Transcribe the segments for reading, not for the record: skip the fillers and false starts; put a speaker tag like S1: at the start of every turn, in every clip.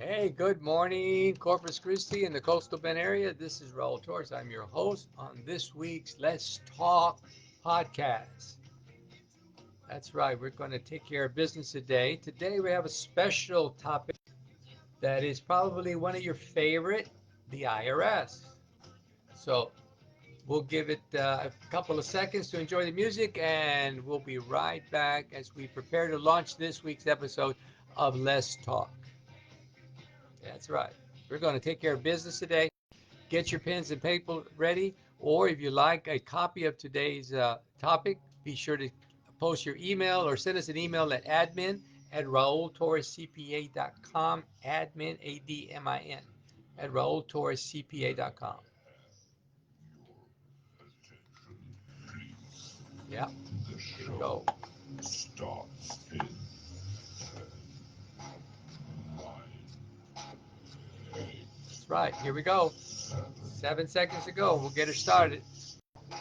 S1: Hey, good morning, Corpus Christi in the Coastal Bend area. This is Raul Torres. I'm your host on this week's Let's Talk podcast. That's right, we're going to take care of business today. Today we have a special topic that is probably one of your favorite, the IRS. So we'll give it a couple of seconds to enjoy the music, and we'll be right back as we prepare to launch this week's episode of Let's Talk. That's right. We're going to take care of business today. Get your pens and paper ready, or if you like a copy of today's topic, be sure to post your email or send us an email at admin@raultorrescpa.com, admin, A-D-M-I-N, at raultorrescpa.com. Yeah, here we go. Starts in 10, 9, 8. That's right, here we go. 7 seconds to go. We'll get it started. 5,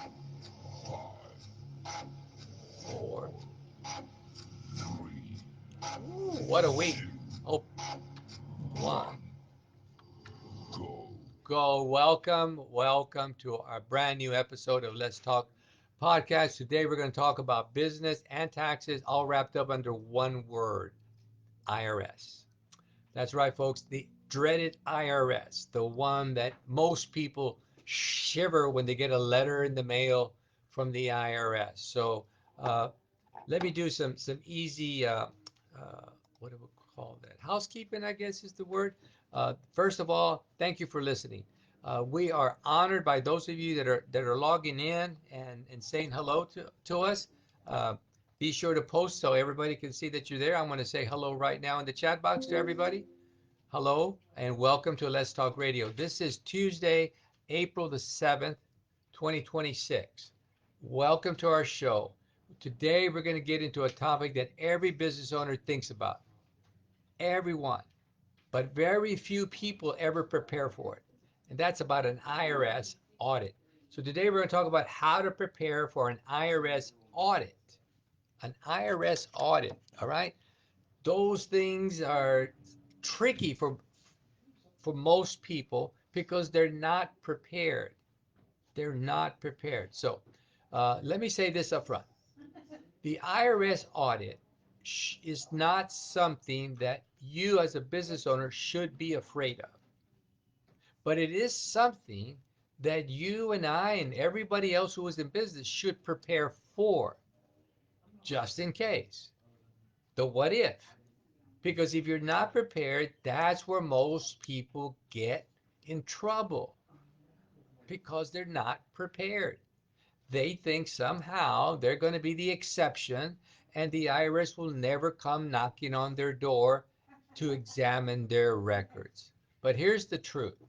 S1: 4, 3. Ooh, what a week. Oh, 1. Go. Welcome to our brand new episode of Let's Talk podcast. Today we're going to talk about business and taxes all wrapped up under one word, IRS. That's right, folks. The dreaded IRS, the one that most people shiver when they get a letter in the mail from the IRS. So uh, let me do some easy, what do we call that? Housekeeping, I guess is the word. First of all, thank you for listening. We are honored by those of you that are logging in and saying hello to us. Uh, be sure to post so everybody can see that you're there. I'm going to say hello right now in the chat box to everybody. Hello and welcome to Let's Talk Radio. This is Tuesday, April the 7th, 2026. Welcome to our show. Today we're going to get into a topic that every business owner thinks about. Everyone, but very few people ever prepare for it. And that's about an IRS audit. So today we're going to talk about how to prepare for an IRS audit. An IRS audit, all right? Those things are tricky for most people because they're not prepared. They're not prepared. So let me say this up front. The IRS audit is not something that you as a business owner should be afraid of, but it is something that you and I and everybody else who is in business should prepare for, just in case. The what if? Because if you're not prepared, that's where most people get in trouble because they're not prepared. They think somehow they're going to be the exception and the IRS will never come knocking on their door to examine their records. But here's the truth.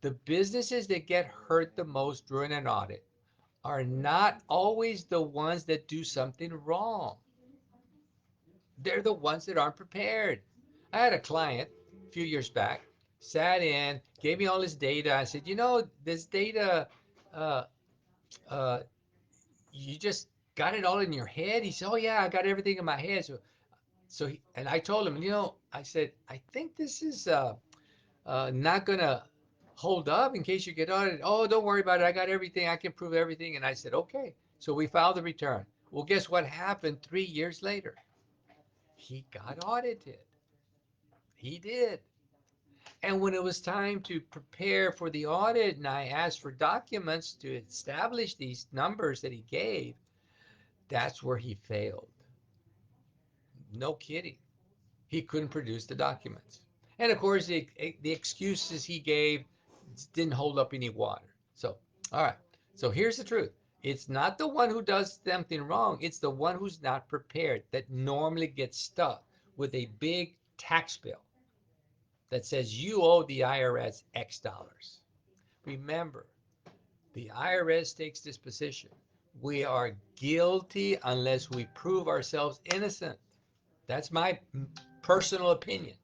S1: The businesses that get hurt the most during an audit are not always the ones that do something wrong. They're the ones that aren't prepared. I had a client a few years back, sat in, gave me all his data. I said, this data, uh, uh, you just got it all in your head? He said, oh yeah, I got everything in my head. And I told him, I said, I think this is not gonna hold up in case you get audited. Oh, don't worry about it. I got everything. I can prove everything. And I said, okay. So we filed the return. Well, guess what happened 3 years later? He got audited. He did. And when it was time to prepare for the audit and I asked for documents to establish these numbers that he gave, that's where he failed. No kidding. He couldn't produce the documents. And of course, the excuses he gave didn't hold up any water. So, all right. So here's the truth. It's not the one who does something wrong. It's the one who's not prepared that normally gets stuck with a big tax bill that says you owe the IRS X dollars. Remember, the IRS takes this position. We are guilty unless we prove ourselves innocent. That's my personal opinion.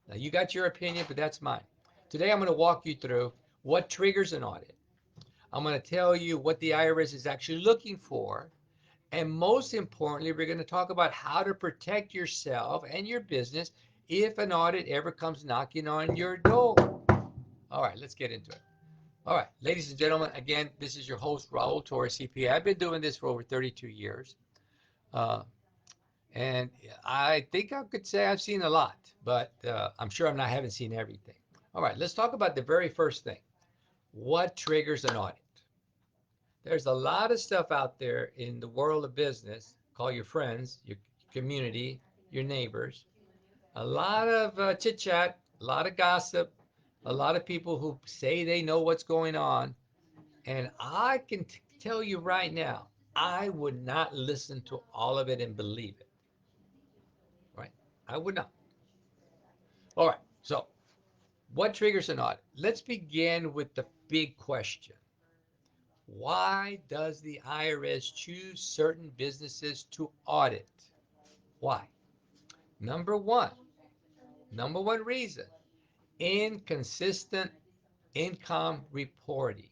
S1: Now, you got your opinion, but that's mine. Today, I'm going to walk you through what triggers an audit. I'm going to tell you what the IRS is actually looking for. And most importantly, we're going to talk about how to protect yourself and your business if an audit ever comes knocking on your door. All right, let's get into it. All right, ladies and gentlemen, again, this is your host, Raul Torres, CPA. I've been doing this for over 32 years. Uh, and I think I could say I've seen a lot, but I'm sure I haven't seen everything. All right, let's talk about the very first thing. What triggers an audit? There's a lot of stuff out there in the world of business. Call your friends, your community, your neighbors. A lot of chit chat, a lot of gossip, a lot of people who say they know what's going on. And I can tell you right now, I would not listen to all of it and believe it. Right? I would not. All right. So, what triggers an audit? Let's begin with the big question. Why does the IRS choose certain businesses to audit? Why? Number one, number one reason, inconsistent income reporting.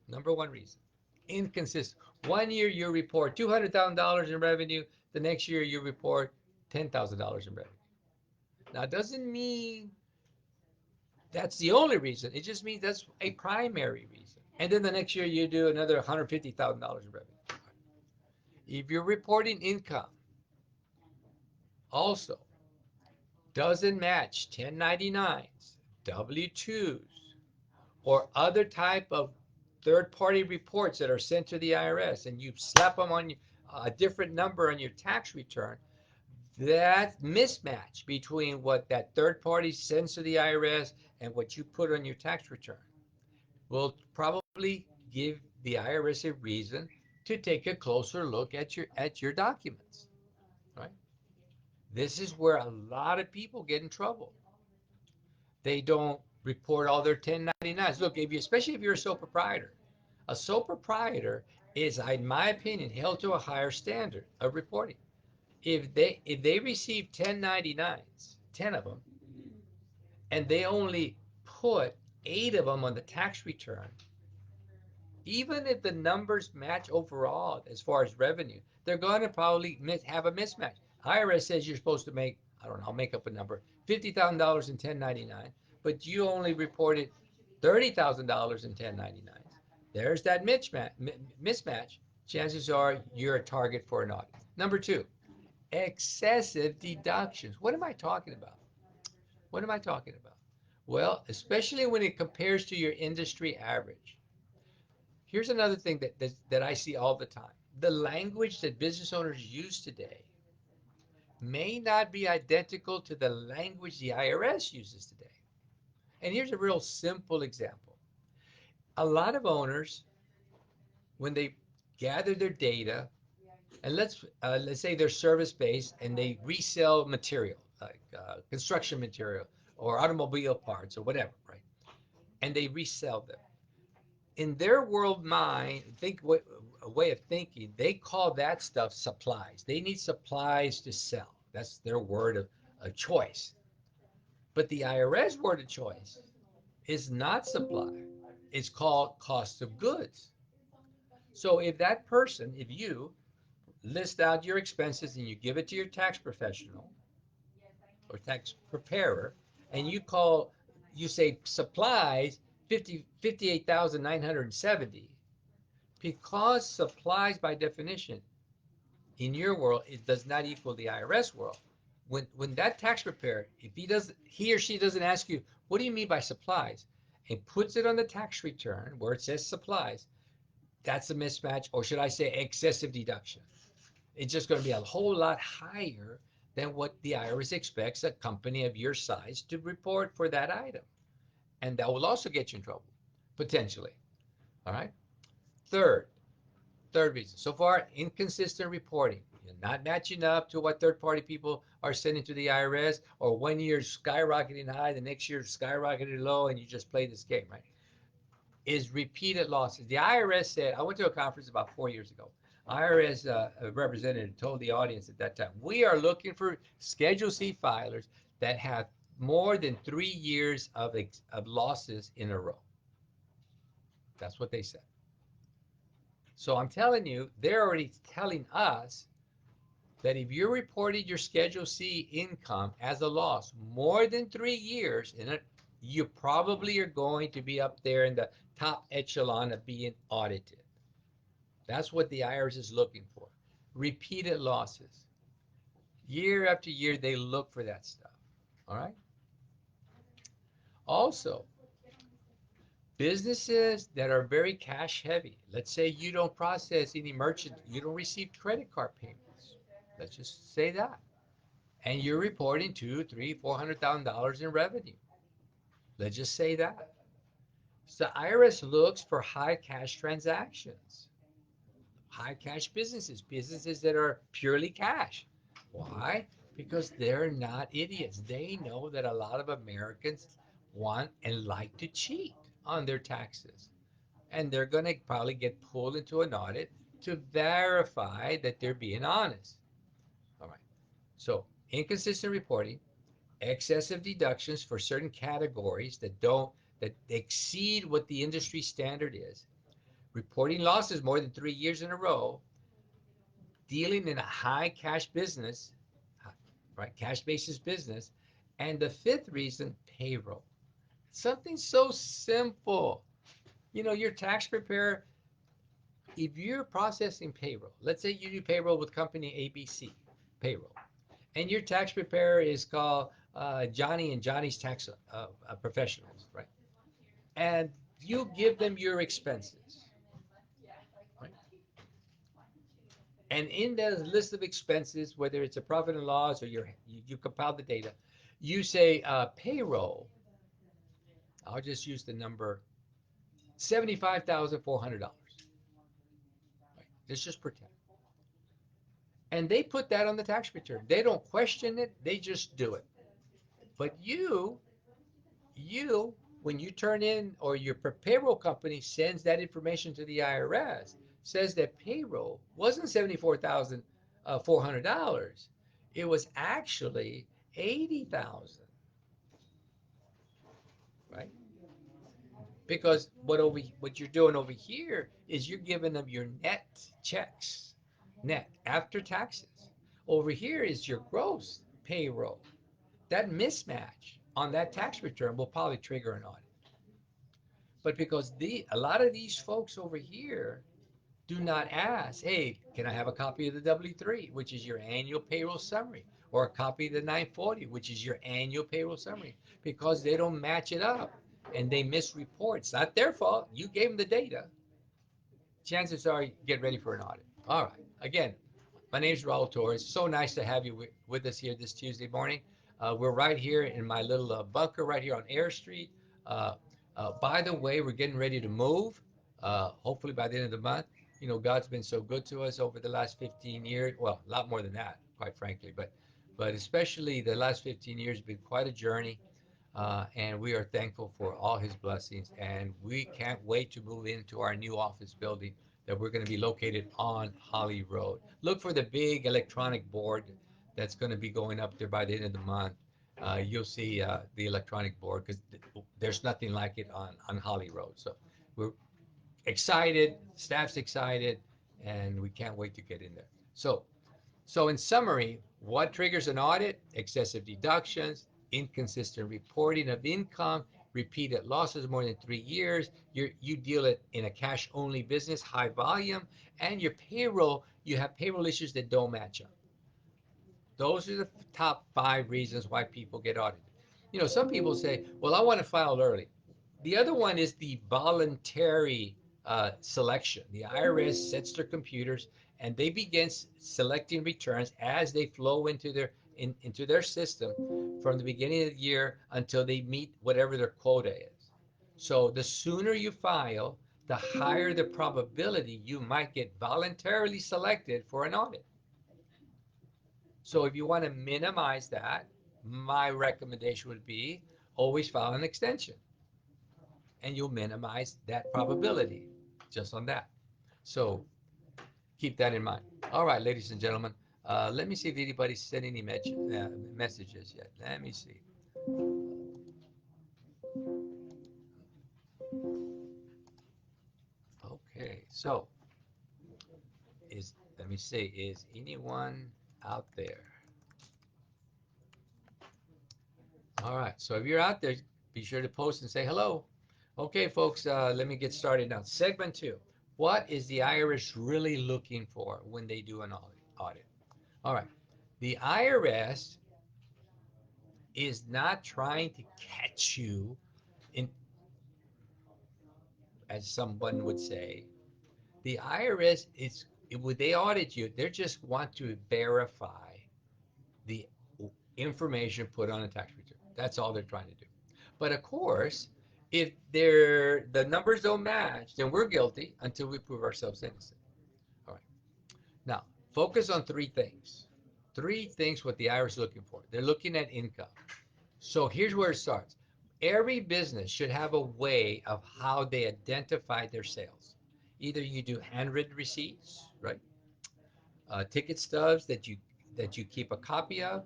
S1: Number one reason, inconsistent. One year you report $200,000 in revenue, the next year you report $10,000 in revenue. Now, it doesn't mean that's the only reason. It just means that's a primary reason. And then the next year you do another $150,000 in revenue. If you're reporting income also doesn't match 1099s, W-2s, or other type of third-party reports that are sent to the IRS, and you slap them on a different number on your tax return, that mismatch between what that third party sends to the IRS and what you put on your tax return will probably give the IRS a reason to take a closer look at your documents, right? This is where a lot of people get in trouble. They don't report all their 1099s. Look, especially if you're a sole proprietor, a sole proprietor is, in my opinion, held to a higher standard of reporting. If they receive 1099s, 10 of them, and they only put 8 of them on the tax return, even if the numbers match overall as far as revenue, they're going to probably have a mismatch. IRS says you're supposed to make, I don't know, I'll make up a number, $50,000 in 1099, but you only reported $30,000 in 1099s. There's that mismatch. Chances are you're a target for an audit. Number two, excessive deductions. What am I talking about? What am I talking about? Well, especially when it compares to your industry average. Here's another thing that I see all the time. The language that business owners use today may not be identical to the language the IRS uses today. And here's a real simple example. A lot of owners, when they gather their data, and let's say they're service based and they resell material like construction material or automobile parts or whatever, right? And they resell them. In their world mind, a way of thinking, they call that stuff supplies. They need supplies to sell. That's their word of choice. But the IRS word of choice is not supply. It's called cost of goods. So if you list out your expenses and you give it to your tax professional or tax preparer, and you say supplies 58,970, because supplies by definition in your world, it does not equal the IRS world. When that tax preparer, if he or she doesn't ask you, what do you mean by supplies, and puts it on the tax return where it says supplies, that's a mismatch, or should I say excessive deduction. It's just going to be a whole lot higher than what the IRS expects a company of your size to report for that item. And that will also get you in trouble, potentially. All right. Third, Third reason, so far, inconsistent reporting. You're not matching up to what third-party people are sending to the IRS, or one year skyrocketing high, the next year skyrocketing low, and you just play this game, right? Is repeated losses. The IRS said, I went to a conference about 4 years ago. IRS representative told the audience at that time, we are looking for Schedule C filers that have more than 3 years of losses in a row. That's what they said. So I'm telling you, they're already telling us that if you reported your Schedule C income as a loss more than 3 years in it, you probably are going to be up there in the top echelon of being audited. That's what the IRS is looking for. Repeated losses. Year after year, they look for that stuff. All right. Also, businesses that are very cash heavy. Let's say you don't process any merchant, you don't receive credit card payments. Let's just say that. And you're reporting two, three, $400,000 in revenue. Let's just say that. So the IRS looks for high cash transactions, high cash businesses, businesses that are purely cash. Why? Because they're not idiots. They know that a lot of Americans want and like to cheat on their taxes. And they're going to probably get pulled into an audit to verify that they're being honest. All right. So, inconsistent reporting, excessive deductions for certain categories that exceed what the industry standard is, reporting losses more than 3 years in a row, dealing in a high cash business, right, cash basis business, and the fifth reason, payroll. Something so simple. Your tax preparer, if you're processing payroll, let's say you do payroll with company ABC, payroll, and your tax preparer is called Johnny and Johnny's Tax Professionals, right? And you give them your expenses, right? And in the list of expenses, whether it's a profit and loss or you compile the data, you say payroll. I'll just use the number $75,400. Right? Let's just pretend. And they put that on the tax return. They don't question it. They just do it. But you, when you turn in or your payroll company sends that information to the IRS, says that payroll wasn't $74,400. It was actually 80,000, right? Because what you're doing over here is you're giving them your net checks, net after taxes. Over here is your gross payroll. That mismatch on that tax return will probably trigger an audit. But because a lot of these folks over here do not ask, hey, can I have a copy of the W-3, which is your annual payroll summary, or a copy of the 940, which is your annual payroll summary, because they don't match it up and they misreport. It's not their fault. You gave them the data. Chances are you get ready for an audit. All right. Again, my name is Raul Torres. So nice to have you with us here this Tuesday morning. We're right here in my little bunker right here on Air Street. Uh, by the way, we're getting ready to move. Hopefully by the end of the month. God's been so good to us over the last 15 years. Well, a lot more than that, quite frankly. But especially the last 15 years has been quite a journey. And we are thankful for all his blessings. And we can't wait to move into our new office building that we're going to be located on Holly Road. Look for the big electronic board that's going to be going up there by the end of the month. You'll see the electronic board because there's nothing like it on Holly Road. So we're excited, staff's excited, and we can't wait to get in there. So in summary, what triggers an audit? Excessive deductions, inconsistent reporting of income, repeated losses more than 3 years. You deal it in a cash-only business, high volume, and your payroll, you have payroll issues that don't match up. Those are the top 5 reasons why people get audited. Some people say, well, I want to file early. The other one is the voluntary selection. The IRS sets their computers and they begin selecting returns as they flow into their system from the beginning of the year until they meet whatever their quota is. So the sooner you file, the higher the probability you might get voluntarily selected for an audit. So if you want to minimize that, my recommendation would be always file an extension and you'll minimize that probability just on that. So keep that in mind. All right, ladies and gentlemen, let me see if anybody sent any messages yet. Let me see. Okay, so let me see, is anyone out there. All right. So if you're out there, be sure to post and say hello. Okay, folks, let me get started now. Segment two. What is the IRS really looking for when they do an audit? All right. The IRS is not trying to catch you in, as someone would say. The IRS is, when they audit you, they just want to verify the information put on a tax return. That's all they're trying to do. But of course, if the numbers don't match, then we're guilty until we prove ourselves innocent. All right. Now, focus on three things. Three things what the IRS is looking for. They're looking at income. So here's where it starts. Every business should have a way of how they identify their sales. Either you do handwritten receipts, right? Ticket stubs that you keep a copy of,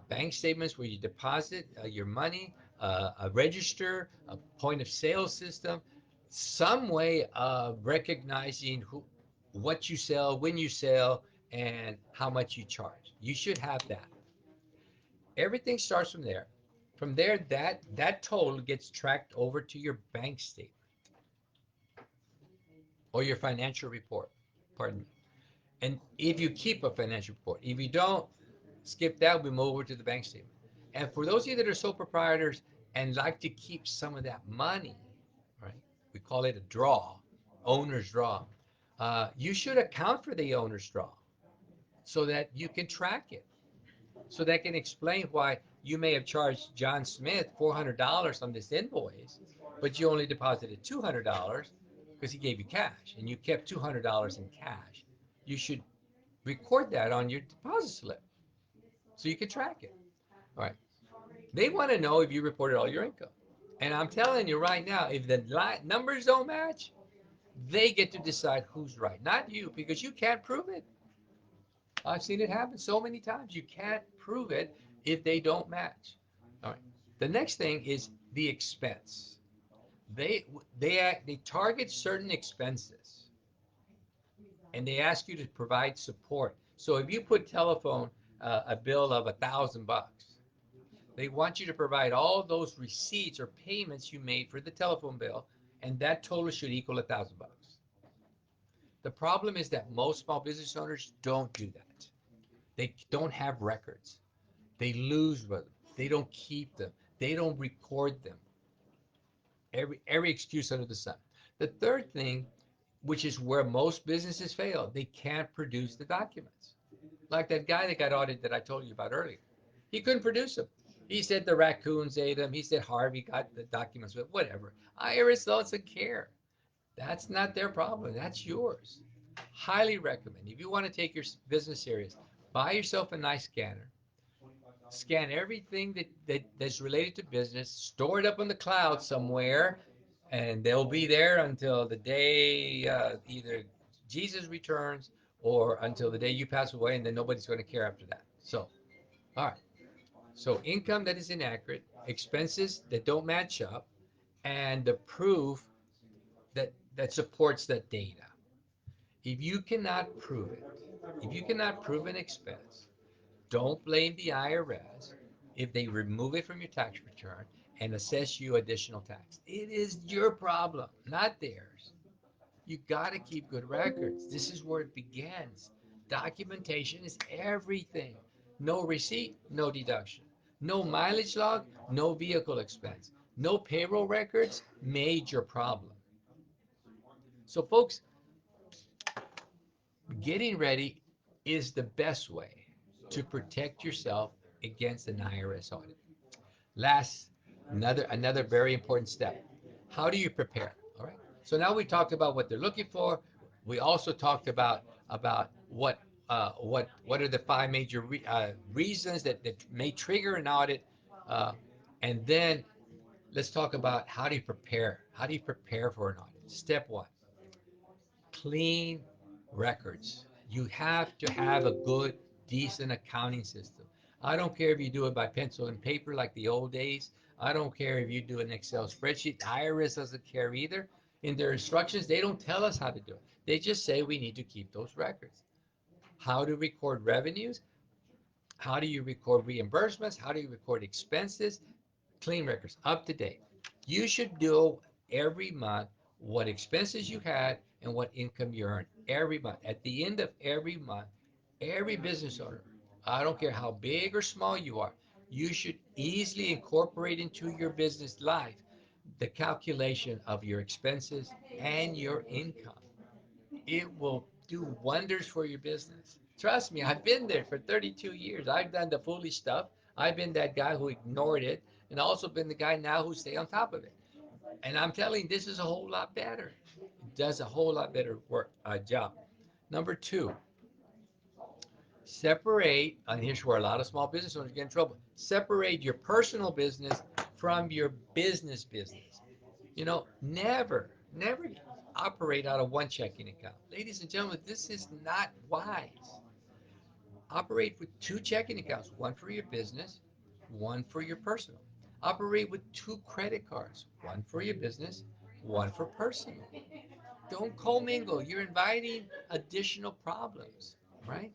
S1: bank statements where you deposit your money, a register, a point of sale system, some way of recognizing what you sell, when you sell, and how much you charge. You should have that. Everything starts from there. From there, that total gets tracked over to your bank statement or your financial report. Pardon me. And if you keep a financial report, if you don't, skip that, we move over to the bank statement. And for those of you that are sole proprietors and like to keep some of that money, right? We call it a draw, owner's draw. You should account for the owner's draw so that you can track it. So that can explain why you may have charged John Smith $400 on this invoice, but you only deposited $200 because he gave you cash and you kept $200 in cash. You should record that on your deposit slip so you can track it. All right. They want to know if you reported all your income. And I'm telling you right now, if the numbers don't match, they get to decide who's right, not you, because you can't prove it. I've seen it happen so many times. You can't prove it if they don't match. All right. The next thing is the expense. They target certain expenses and they ask you to provide support. So if you put telephone a bill of $1,000, they want you to provide all those receipts or payments you made for the telephone bill, and that total should equal $1,000. The problem is that most small business owners don't do that. They don't have records. They lose them. They don't keep them. They don't record them. Every excuse under the sun. The third thing, which is where most businesses fail, they can't produce the documents. Like that guy that got audited that I told you about earlier. He couldn't produce them. He said the raccoons ate them. He said Harvey got the documents, but whatever. IRS doesn't care. That's not their problem. That's yours. Highly recommend. If you want to take your business serious, buy yourself a nice scanner. Scan everything that's related to business, store it up on the cloud somewhere, and they'll be there until the day either Jesus returns or until the day you pass away, and then nobody's going to care after that. So, all right. So income that is inaccurate, expenses that don't match up, and the proof that supports that data. If you cannot prove it, if you cannot prove an expense, don't blame the IRS if they remove it from your tax return and assess you additional tax. It is your problem, not theirs. You got to keep good records. This is where it begins. Documentation is everything. No receipt, no deduction. No mileage log, no vehicle expense. No payroll records, major problem. So, folks, getting ready is the best way to protect yourself against an IRS audit. Last, another very important step. How do you prepare? All right. So now we talked about what they're looking for. We also talked about what are the five major reasons that may trigger an audit, uh, and then let's talk about how do you prepare. How do you prepare for an audit? Step one: clean records. You have to have a good, decent accounting system. I don't care if you do it by pencil and paper like the old days. I don't care if you do an Excel spreadsheet. IRS doesn't care either. In their instructions, they don't tell us how to do it. They just say we need to keep those records. How to record revenues? How do you record reimbursements? How do you record expenses? Clean records, up to date. You should know every month what expenses you had and what income you earned every month. At the end of every month, every business owner, I don't care how big or small you are, you should easily incorporate into your business life the calculation of your expenses and your income. It will do wonders for your business. Trust me, I've been there for 32 years. I've done the foolish stuff. I've been that guy who ignored it, and also been the guy now who stay on top of it. And I'm telling you, this is a whole lot better. It does a whole lot better work job. Number two, separate, and here's where a lot of small business owners get in trouble. Separate your personal business from your business. Never operate out of one checking account. Ladies and gentlemen, this is not wise. Operate with two checking accounts, one for your business, one for your personal. Operate with two credit cards, one for your business, one for personal. Don't commingle. You're inviting additional problems, right?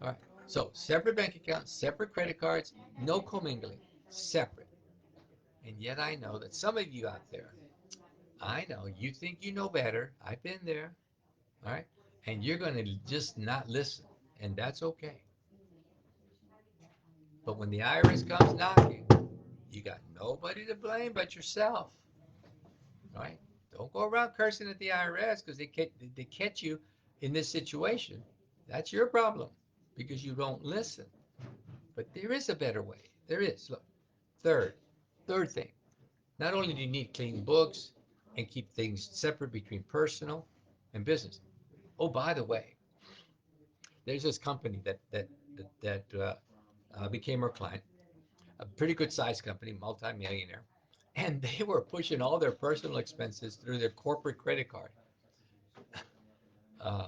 S1: All right. So separate bank accounts, separate credit cards, no commingling, separate. And yet I know that some of you out there, I know you think you know better. I've been there, all right? And you're going to just not listen, and that's okay. But when the IRS comes knocking, you got nobody to blame but yourself, right? Don't go around cursing at the IRS because they catch you in this situation. That's your problem because you don't listen. But there is a better way. There is. Look, third, third thing. Not only do you need clean books and keep things separate between personal and business. Oh, by the way, there's this company that became our client, a pretty good sized company, multimillionaire, and they were pushing all their personal expenses through their corporate credit card. Uh,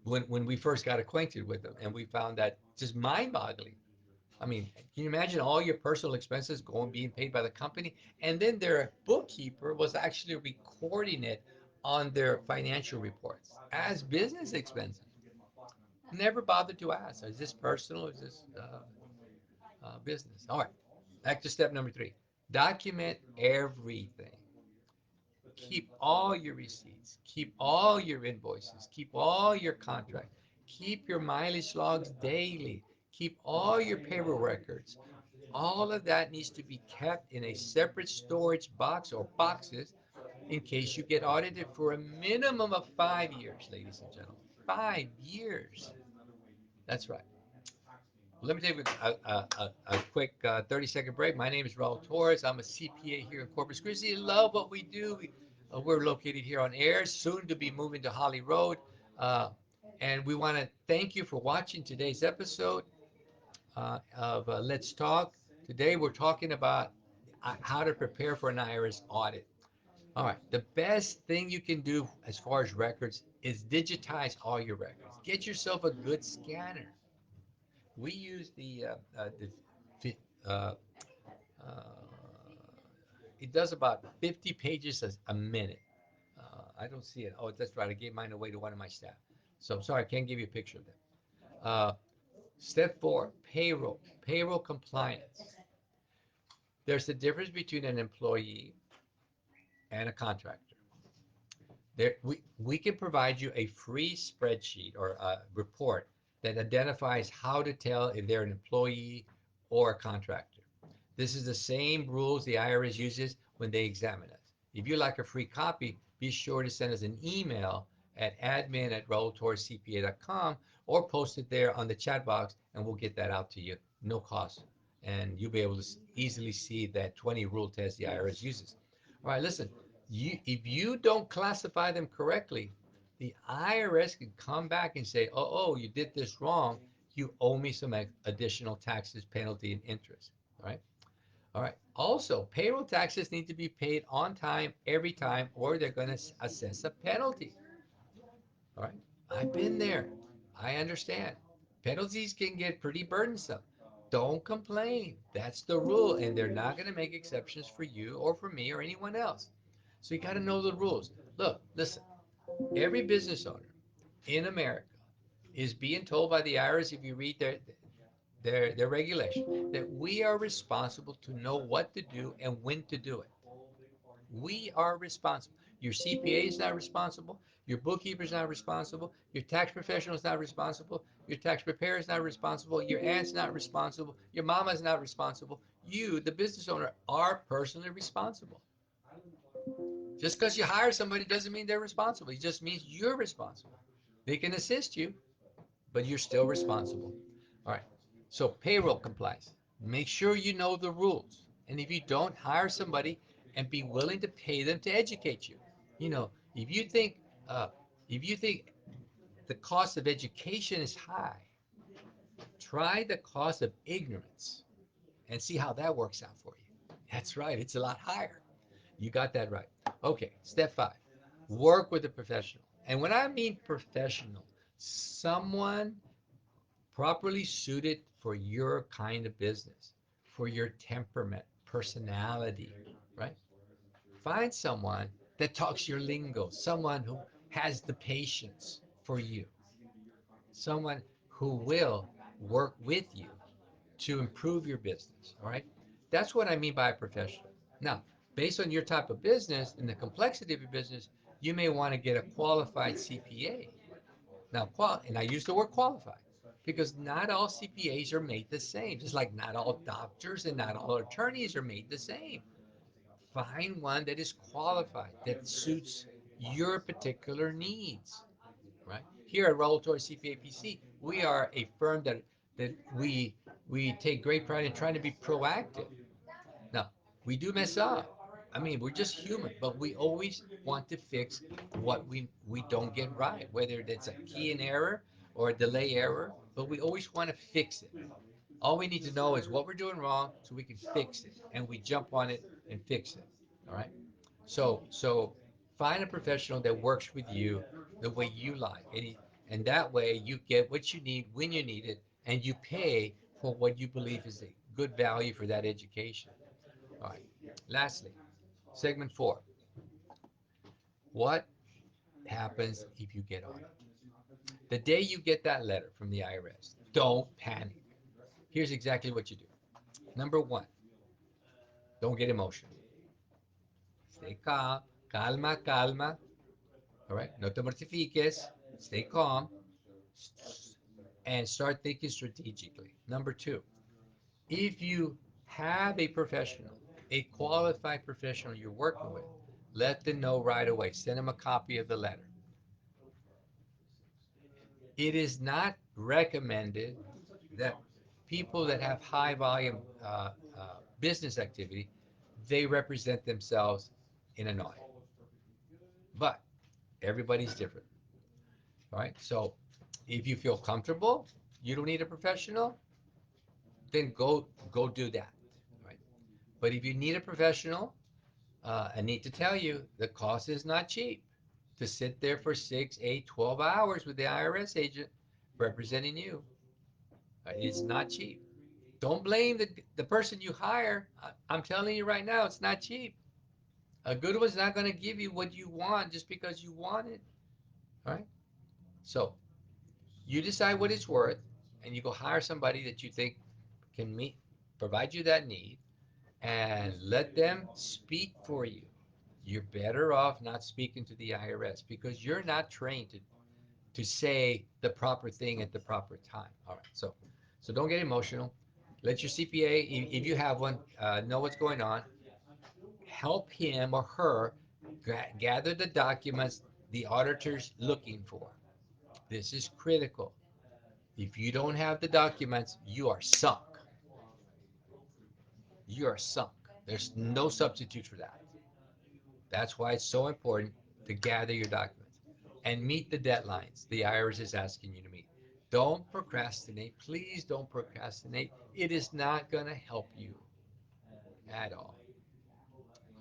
S1: when we first got acquainted with them, and we found that just mind-boggling. I mean, can you imagine all your personal expenses going being paid by the company, and then their bookkeeper was actually recording it on their financial reports as business expenses. Never bothered to ask, is this personal? Is this business? All right, back to step number three. Document everything. Keep all your receipts. Keep all your invoices. Keep all your contracts. Keep your mileage logs daily. Keep all your payroll records. All of that needs to be kept in a separate storage box or boxes in case you get audited for a minimum of 5 years, ladies and gentlemen. 5 years. That's right. Let me take a quick 30-second break. My name is Raul Torres. I'm a CPA here in Corpus Christi. Love what we do. We're located here on air, soon to be moving to Holly Road. Uh, and we want to thank you for watching today's episode of Let's Talk. Today we're talking about how to prepare for an IRS audit. All right, the best thing you can do as far as records is digitize all your records. Get yourself a good scanner. We use uh, uh, it does about 50 pages a minute. I don't see it. Oh, that's right. I gave mine away to one of my staff. So I'm sorry, I can't give you a picture of that. Step four, payroll compliance. There's a difference between an employee and a contractor. We can provide you a free spreadsheet or a report that identifies how to tell if they're an employee or a contractor. This is the same rules the IRS uses when they examine us. If you like a free copy, be sure to send us an email at admin@raultorrescpa.com or post it there on the chat box and we'll get that out to you, no cost. And you'll be able to easily see that 20 rule test the IRS uses. All right, listen, if you don't classify them correctly, the IRS can come back and say, oh, you did this wrong. You owe me some additional taxes, penalty, and interest. All right. All right. Also, payroll taxes need to be paid on time, every time, or they're going to assess a penalty. All right. I've been there. I understand. Penalties can get pretty burdensome. Don't complain. That's the rule, and they're not going to make exceptions for you or for me or anyone else. So you got to know the rules. Look, listen. Every business owner in America is being told by the IRS, if you read their regulation, that we are responsible to know what to do and when to do it. We are responsible. Your CPA is not responsible. Your bookkeeper is not responsible. Your tax professional is not responsible. Your tax preparer is not responsible. Your aunt's not responsible. Your mama is not responsible. You, the business owner, are personally responsible. Just because you hire somebody doesn't mean they're responsible. It just means you're responsible. They can assist you, but you're still responsible. All right. So payroll compliance. Make sure you know the rules. And if you don't, hire somebody and be willing to pay them to educate you. You know, if you think uh, if you think the cost of education is high, try the cost of ignorance and see how that works out for you. That's right, it's a lot higher. You got that right. Okay, step five, work with a professional. And when I mean professional, someone properly suited for your kind of business, for your temperament, personality, right? Find someone that talks your lingo, someone who has the patience for you, someone who will work with you to improve your business. All right. That's what I mean by a professional. Now, based on your type of business and the complexity of your business, you may want to get a qualified CPA. Now, and I use the word qualified because not all CPAs are made the same, just like not all doctors and not all attorneys are made the same. Find one that is qualified, that suits your particular needs, right? Here at Rolatory CPA PC, we are a firm that we take great pride in trying to be proactive. Now, we do mess up. I mean, we're just human, but we always want to fix what we don't get right, whether it's a key in error or a delay error, but we always want to fix it. All we need to know is what we're doing wrong so we can fix it, and we jump on it and fix it. All right? So find a professional that works with you the way you like, and that way you get what you need when you need it, and you pay for what you believe is a good value for that education. All right. Lastly, segment four. What happens if you get audited? The day you get that letter from the IRS, don't panic. Here's exactly what you do. Number one, don't get emotional. Stay calm. Calma, calma. All right. No te mortifiques. Stay calm and start thinking strategically. Number two, if you have a professional, a qualified professional you're working with, let them know right away. Send them a copy of the letter. It is not recommended that people that have high volume business activity, they represent themselves in an audit. But everybody's different, right? So if you feel comfortable, you don't need a professional, then go do that, right? But if you need a professional, I need to tell you the cost is not cheap. To sit there for 6, 8, 12 hours with the IRS agent representing you, it's not cheap. Don't blame the person you hire. I'm telling you right now, it's not cheap. A good one's not going to give you what you want just because you want it. All right? So you decide what it's worth, and you go hire somebody that you think can meet, provide you that need, and let them speak for you. You're better off not speaking to the IRS because you're not trained to say the proper thing at the proper time. All right, so don't get emotional. Let your CPA, if you have one, know what's going on. Help him or her gather the documents the auditor's looking for. This is critical. If you don't have the documents, you are sunk. You are sunk. There's no substitute for that. That's why it's so important to gather your documents and meet the deadlines the IRS is asking you to meet. Don't procrastinate. Please don't procrastinate. It is not going to help you at all.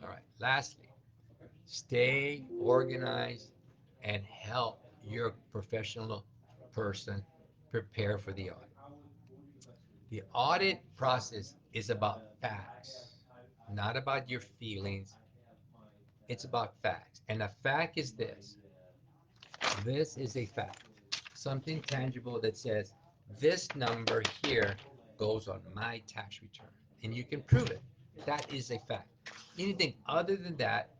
S1: All right. Lastly, stay organized and help your professional person prepare for the audit. The audit process is about facts, not about your feelings. It's about facts. And a fact is this. This is a fact. Something tangible that says this number here goes on my tax return. And you can prove it. That is a fact. Anything other than that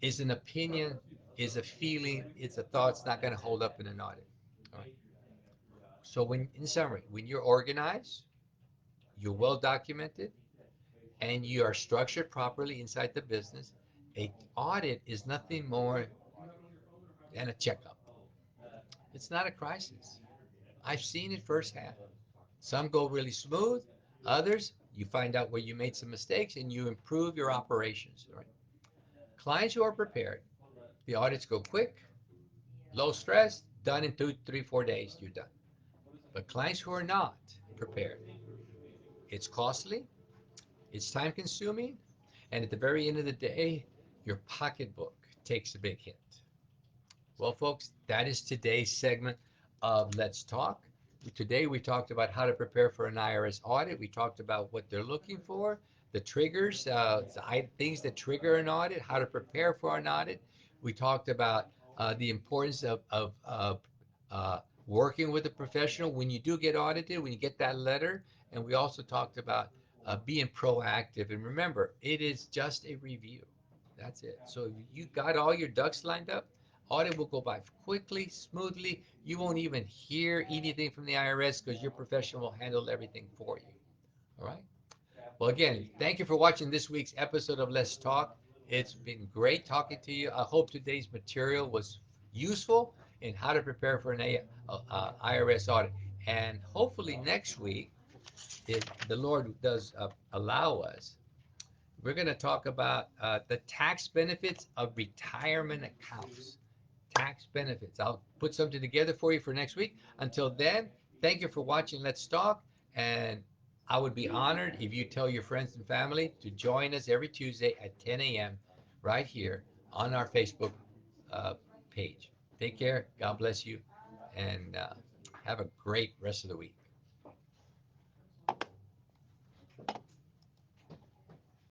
S1: is an opinion, is a feeling, it's a thought. It's not going to hold up in an audit. All right. So in summary, when you're organized, you're well documented, and you are structured properly inside the business, a audit is nothing more than a checkup. It's not a crisis. I've seen it firsthand. Some go really smooth. Others, you find out where you made some mistakes and you improve your operations. Right? Clients who are prepared, the audits go quick, low stress, done in 2, 3, 4 days, you're done. But clients who are not prepared, it's costly, it's time consuming, and at the very end of the day, your pocketbook takes a big hit. Well, folks, that is today's segment of Let's Talk. Today we talked about how to prepare for an IRS audit. We talked about what they're looking for, the triggers, things that trigger an audit, how to prepare for an audit. We talked about the importance of working with a professional when you do get audited, when you get that letter. And we also talked about being proactive. And remember, it is just a review. That's it. So if you got all your ducks lined up, audit will go by quickly, smoothly. You won't even hear anything from the IRS because your professional will handle everything for you. All right? Well, again, thank you for watching this week's episode of Let's Talk. It's been great talking to you. I hope today's material was useful in how to prepare for an IRS audit. And hopefully next week, if the Lord does allow us, we're going to talk about the tax benefits of retirement accounts. Tax benefits. I'll put something together for you for next week. Until then, thank you for watching Let's Talk. And I would be honored if you tell your friends and family to join us every Tuesday at 10 a.m. right here on our Facebook page. Take care. God bless you. And have a great rest of the week.